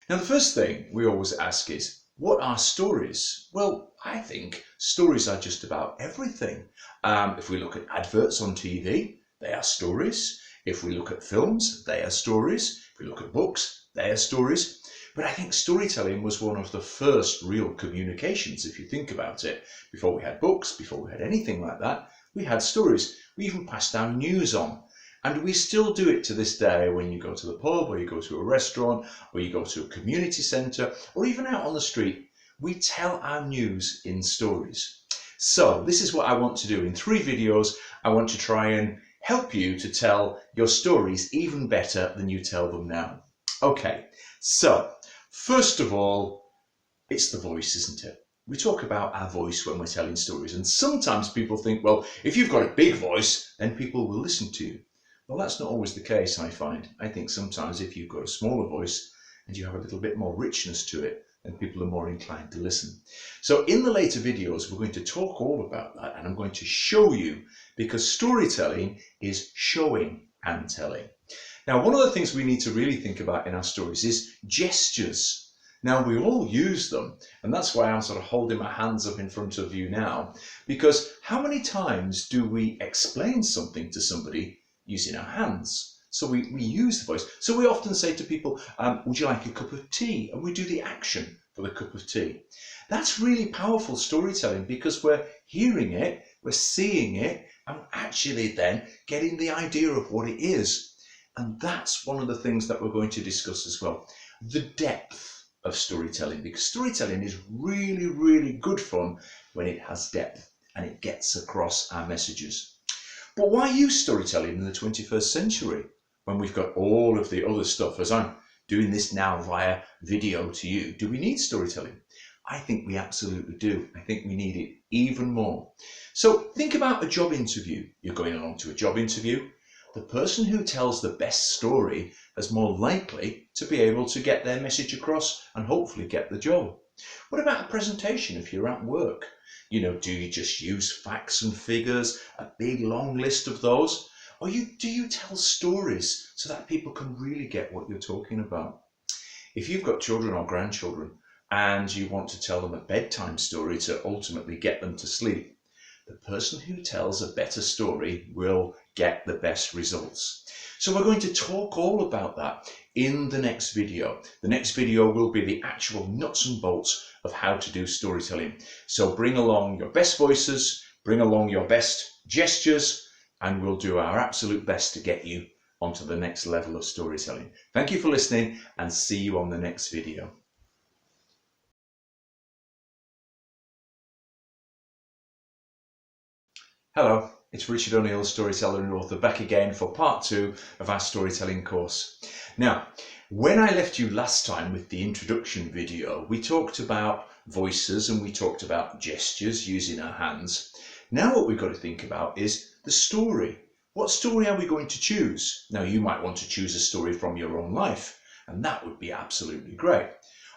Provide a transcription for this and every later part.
Now, the first thing we always ask is, what are stories? Well, I think stories are just about everything. If we look at adverts on TV, they are stories. If we look at films, they are stories. If we look at books, they are stories. But I think storytelling was one of the first real communications, if you think about it. Before we had books, before we had anything like that, we had stories. We even passed down news on. And we still do it to this day when you go to the pub, or you go to a restaurant, or you go to a community centre, or even out on the street. We tell our news in stories. So this is what I want to do. In 3 videos, I want to try and help you to tell your stories even better than you tell them now. Okay, so first of all, it's the voice, isn't it? We talk about our voice when we're telling stories, and sometimes people think, well, if you've got a big voice, then people will listen to you. Well, that's not always the case, I find. I think sometimes if you've got a smaller voice and you have a little bit more richness to it, then people are more inclined to listen. So in the later videos, we're going to talk all about that, and I'm going to show you, because storytelling is showing and telling. Now, one of the things we need to really think about in our stories is gestures. Now, we all use them, and that's why I'm sort of holding my hands up in front of you now, because how many times do we explain something to somebody using our hands? So we use the voice. So we often say to people, would you like a cup of tea? And we do the action for the cup of tea. That's really powerful storytelling, because we're hearing it, we're seeing it, and we're actually then getting the idea of what it is. And that's one of the things that we're going to discuss as well. The depth of storytelling, because storytelling is really, really good fun when it has depth and it gets across our messages. But why use storytelling in the 21st century when we've got all of the other stuff? As I'm doing this now via video to you, do we need storytelling? I think we absolutely do. I think we need it even more. So think about a job interview. You're going along to a job interview. The person who tells the best story is more likely to be able to get their message across and hopefully get the job. What about a presentation if you're at work? You know, do you just use facts and figures, a big long list of those? Or do you tell stories so that people can really get what you're talking about? If you've got children or grandchildren and you want to tell them a bedtime story to ultimately get them to sleep, the person who tells a better story will get the best results. So we're going to talk all about that in the next video. The next video will be the actual nuts and bolts of how to do storytelling. So bring along your best voices, bring along your best gestures, and we'll do our absolute best to get you onto the next level of storytelling. Thank you for listening, and see you on the next video. Hello, it's Richard O'Neill, storyteller and author, back again for part 2 of our storytelling course. Now, when I left you last time with the introduction video, we talked about voices and we talked about gestures using our hands. Now what we've got to think about is the story. What story are we going to choose? Now, you might want to choose a story from your own life, and that would be absolutely great.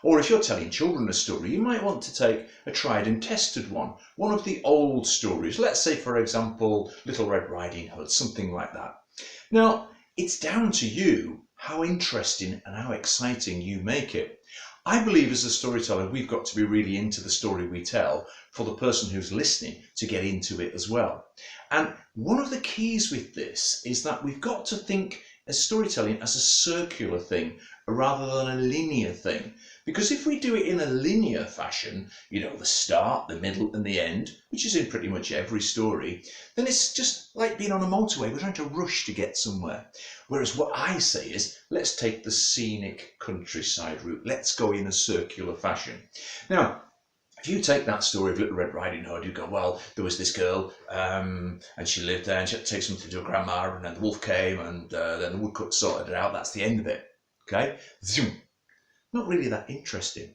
Or if you're telling children a story, you might want to take a tried and tested one of the old stories. Let's say, for example, Little Red Riding Hood, something like that. Now, it's down to you how interesting and how exciting you make it. I believe as a storyteller, we've got to be really into the story we tell for the person who's listening to get into it as well. And one of the keys with this is that we've got to think as storytelling as a circular thing rather than a linear thing. Because if we do it in a linear fashion, you know, the start, the middle and the end, which is in pretty much every story, then it's just like being on a motorway. We're trying to rush to get somewhere. Whereas what I say is, let's take the scenic countryside route. Let's go in a circular fashion. Now, if you take that story of Little Red Riding Hood, you go, well, there was this girl and she lived there and she had to take something to her grandma, and then the wolf came and then the woodcut sorted it out. That's the end of it. Okay? Zoom. Not really that interesting.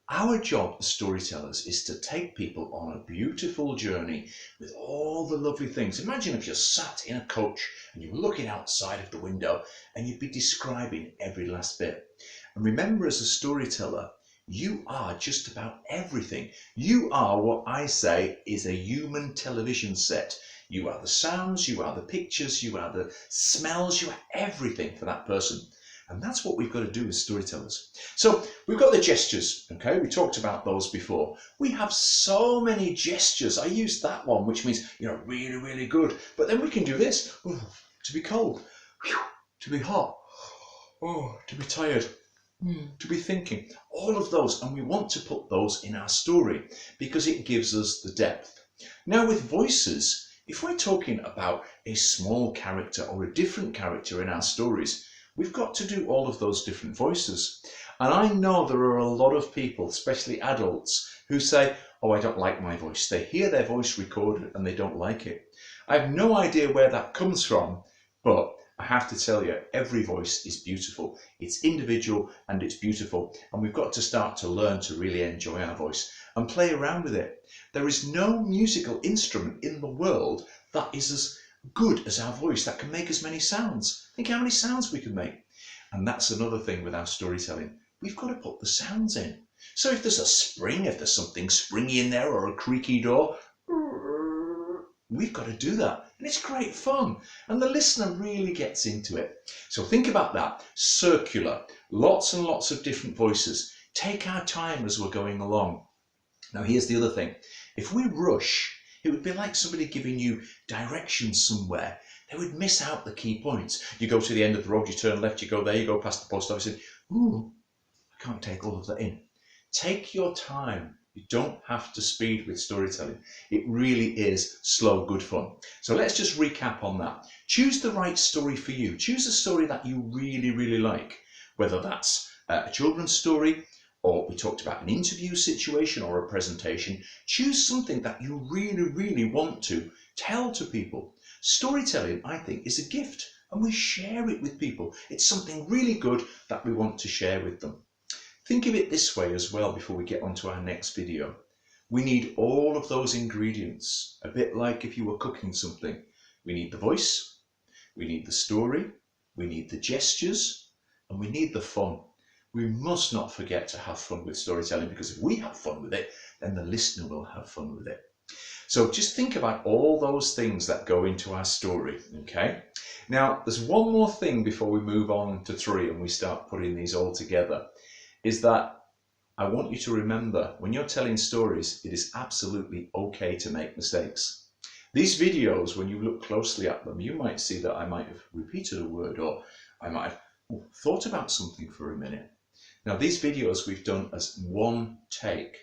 Our job as storytellers is to take people on a beautiful journey with all the lovely things. Imagine if you sat in a coach and you were looking outside of the window and you'd be describing every last bit. And remember, as a storyteller, you are just about everything. You are what I say is a human television set. You are the sounds, you are the pictures, you are the smells, you are everything for that person. And that's what we've got to do as storytellers. So we've got the gestures, okay? We talked about those before. We have so many gestures. I used that one, which means, really, really good. But then we can do this. Ooh, to be cold, to be hot, to be tired, to be thinking. All of those. And we want to put those in our story because it gives us the depth. Now with voices, if we're talking about a small character or a different character in our stories, we've got to do all of those different voices. And I know there are a lot of people, especially adults, who say, oh, I don't like my voice. They hear their voice recorded and they don't like it. I have no idea where that comes from, but I have to tell you, every voice is beautiful. It's individual and it's beautiful. And we've got to start to learn to really enjoy our voice and play around with it. There is no musical instrument in the world that is as good as our voice, that can make as many sounds. Think how many sounds we can make. And that's another thing with our storytelling. We've got to put the sounds in. So if there's a spring, if there's something springy in there or a creaky door, we've got to do that. And it's great fun. And the listener really gets into it. So think about that. Circular. Lots and lots of different voices. Take our time as we're going along. Now here's the other thing. If we rush, it would be like somebody giving you directions somewhere. They would miss out the key points. You go to the end of the road, you turn left, you go there, you go past the post office, and ooh, I can't take all of that in. Take your time. You don't have to speed with storytelling. It really is slow, good fun. So let's just recap on that. Choose the right story for you. Choose a story that you really, really like, whether that's a children's story, or we talked about an interview situation or a presentation. Choose something that you really, really want to tell to people. Storytelling, I think, is a gift and we share it with people. It's something really good that we want to share with them. Think of it this way as well before we get on to our next video. We need all of those ingredients, a bit like if you were cooking something. We need the voice, we need the story, we need the gestures, and we need the fun. We must not forget to have fun with storytelling, because if we have fun with it, then the listener will have fun with it. So just think about all those things that go into our story, okay? Now, there's one more thing before we move on to 3 and we start putting these all together, is that I want you to remember, when you're telling stories, it is absolutely okay to make mistakes. These videos, when you look closely at them, you might see that I might have repeated a word, or I might have thought about something for a minute. Now, these videos we've done as one take.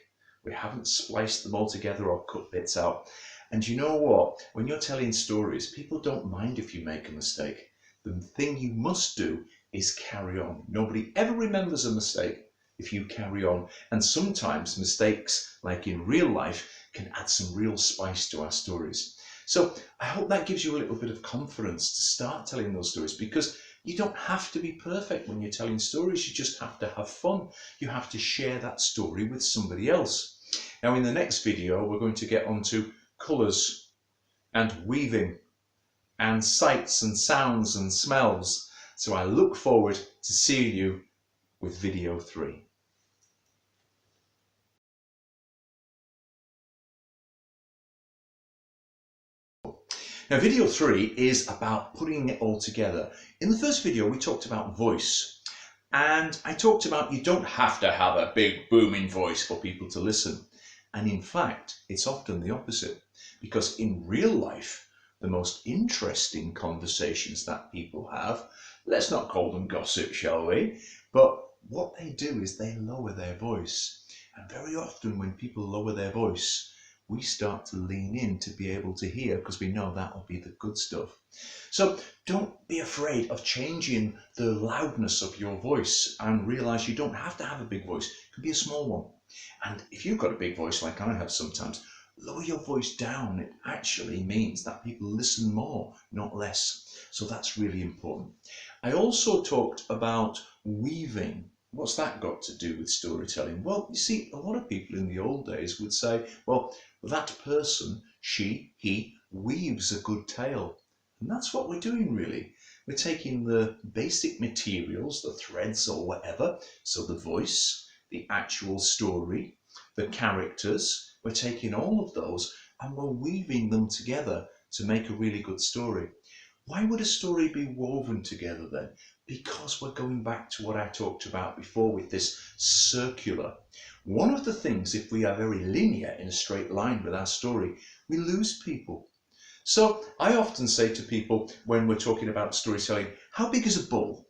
We haven't spliced them all together or cut bits out. And you know what? When you're telling stories, people don't mind if you make a mistake. The thing you must do is carry on. Nobody ever remembers a mistake if you carry on. And sometimes mistakes, like in real life, can add some real spice to our stories. So I hope that gives you a little bit of confidence to start telling those stories, because you don't have to be perfect when you're telling stories. You just have to have fun. You have to share that story with somebody else. Now, in the next video, we're going to get onto colours and weaving and sights and sounds and smells. So I look forward to seeing you with video 3. Now, video 3 is about putting it all together. In the first video, we talked about voice. And I talked about you don't have to have a big booming voice for people to listen. And in fact, it's often the opposite. Because in real life, the most interesting conversations that people have, let's not call them gossip, shall we? But what they do is they lower their voice. And very often when people lower their voice, we start to lean in to be able to hear, because we know that will be the good stuff. So don't be afraid of changing the loudness of your voice, and realize you don't have to have a big voice. It could be a small one. And if you've got a big voice like I have sometimes, lower your voice down. It actually means that people listen more, not less. So that's really important. I also talked about weaving. What's that got to do with storytelling? Well, you see, a lot of people in the old days would say, well, that person, she, he, weaves a good tale. And that's what we're doing, really. We're taking the basic materials, the threads or whatever, so the voice, the actual story, the characters, we're taking all of those and we're weaving them together to make a really good story. Why would a story be woven together then? Because we're going back to what I talked about before with this circular. One of the things, if we are very linear in a straight line with our story, we lose people. So I often say to people when we're talking about storytelling, how big is a bull?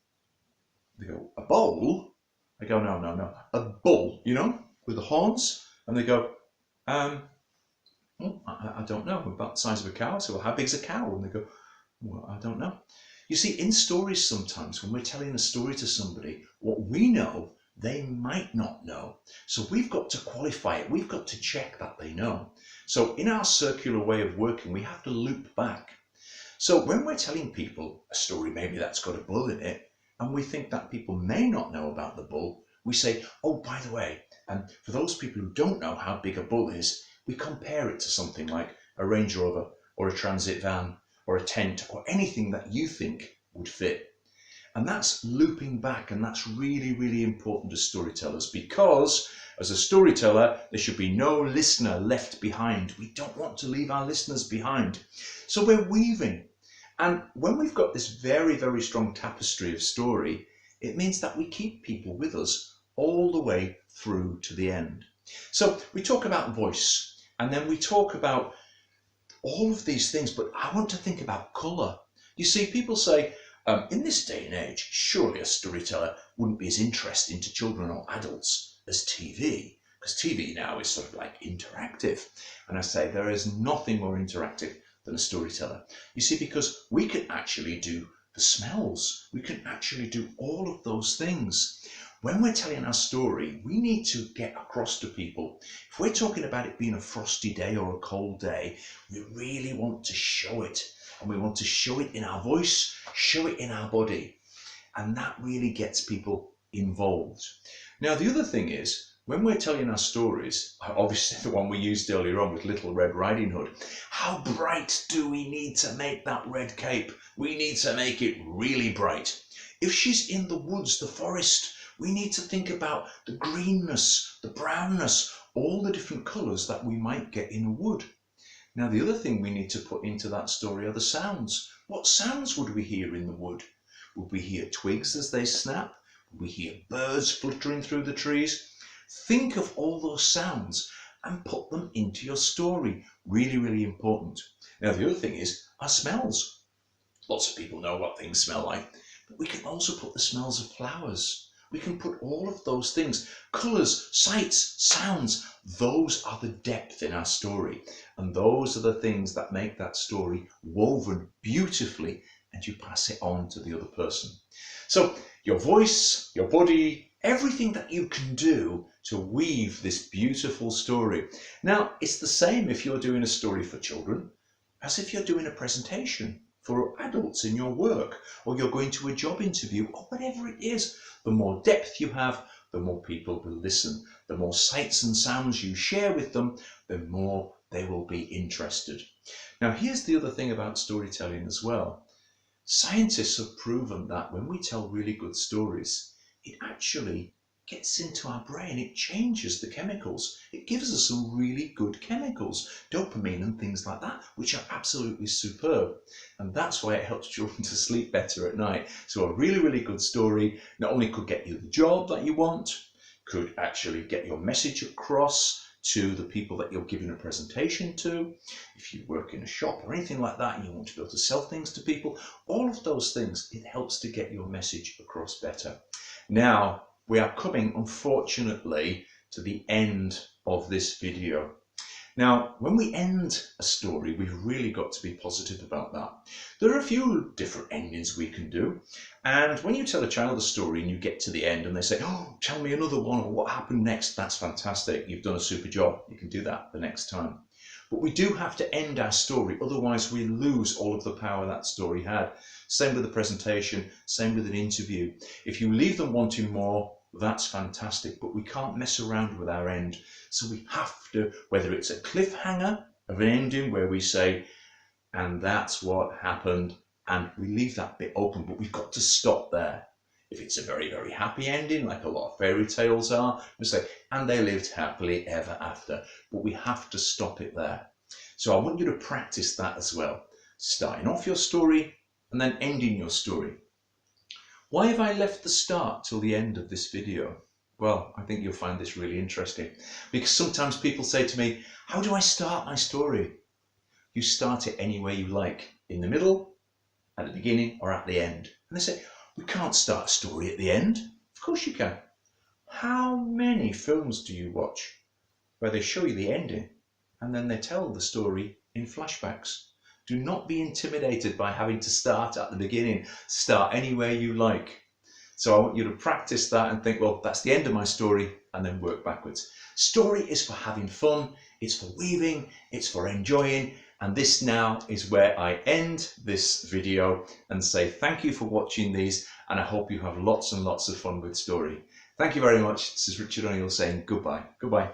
They go, a bull? I go, no, a bull, with the horns. And they go, I don't know, about the size of a cow. So well, how big's a cow? And they go, well, I don't know. You see, in stories sometimes, when we're telling a story to somebody, what we know, they might not know. So we've got to qualify it. We've got to check that they know. So in our circular way of working, we have to loop back. So when we're telling people a story, maybe that's got a bull in it, and we think that people may not know about the bull, we say, oh, by the way, and for those people who don't know how big a bull is, we compare it to something like a Range Rover or a transit van or a tent or anything that you think would fit. And that's looping back, and that's really, really important to storytellers, because as a storyteller, there should be no listener left behind. We don't want to leave our listeners behind. So we're weaving. And when we've got this very, very strong tapestry of story, it means that we keep people with us all the way through to the end. So we talk about voice, and then we talk about all of these things, but I want to think about colour. You see, people say, in this day and age, surely a storyteller wouldn't be as interesting to children or adults as TV, because TV now is sort of like interactive. And I say there is nothing more interactive than a storyteller. You see, because we can actually do the smells, we can actually do all of those things. When we're telling our story, we need to get across to people. If we're talking about it being a frosty day or a cold day, we really want to show it. And we want to show it in our voice, show it in our body. And that really gets people involved. Now, the other thing is, when we're telling our stories, obviously the one we used earlier on with Little Red Riding Hood, how bright do we need to make that red cape? We need to make it really bright. If she's in the woods, the forest, we need to think about the greenness, the brownness, all the different colours that we might get in a wood. Now, the other thing we need to put into that story are the sounds. What sounds would we hear in the wood? Would we hear twigs as they snap? Would we hear birds fluttering through the trees? Think of all those sounds and put them into your story. Really, really important. Now, the other thing is our smells. Lots of people know what things smell like, but we can also put the smells of flowers. We can put all of those things, colours, sights, sounds. Those are the depth in our story. And those are the things that make that story woven beautifully, and you pass it on to the other person. So your voice, your body, everything that you can do to weave this beautiful story. Now, it's the same if you're doing a story for children as if you're doing a presentation for adults in your work, or you're going to a job interview, or whatever it is. The more depth you have, the more people will listen. The more sights and sounds you share with them, the more they will be interested. Now, here's the other thing about storytelling as well. Scientists have proven that when we tell really good stories, it actually gets into our brain. It changes the chemicals. It gives us some really good chemicals, dopamine and things like that, which are absolutely superb. And that's why it helps children to sleep better at night. So a really, really good story not only could get you the job that you want, could actually get your message across to the people that you're giving a presentation to. If you work in a shop or anything like that and you want to be able to sell things to people, all of those things, it helps to get your message across better. Now, we are coming, unfortunately, to the end of this video. Now, when we end a story, we've really got to be positive about that. There are a few different endings we can do. And when you tell a child a story and you get to the end and they say, oh, tell me another one, or what happened next, that's fantastic. You've done a super job. You can do that the next time. But we do have to end our story, otherwise we lose all of the power that story had. Same with the presentation, same with an interview. If you leave them wanting more, that's fantastic, but we can't mess around with our end. So we have to, whether it's a cliffhanger of an ending where we say, and that's what happened, and we leave that bit open, but we've got to stop there. If it's a very, very happy ending, like a lot of fairy tales are, we say, and they lived happily ever after. But we have to stop it there. So I want you to practice that as well. Starting off your story and then ending your story. Why have I left the start till the end of this video? Well, I think you'll find this really interesting, because sometimes people say to me, how do I start my story? You start it any way you like, in the middle, at the beginning, or at the end. And they say, we can't start a story at the end. Of course you can. How many films do you watch where they show you the ending and then they tell the story in flashbacks? Do not be intimidated by having to start at the beginning. Start anywhere you like. So I want you to practice that and think, well, that's the end of my story, and then work backwards. Story is for having fun, it's for weaving, it's for enjoying, and this now is where I end this video and say thank you for watching these, and I hope you have lots and lots of fun with story. Thank you very much. This is Richard O'Neill saying goodbye. Goodbye.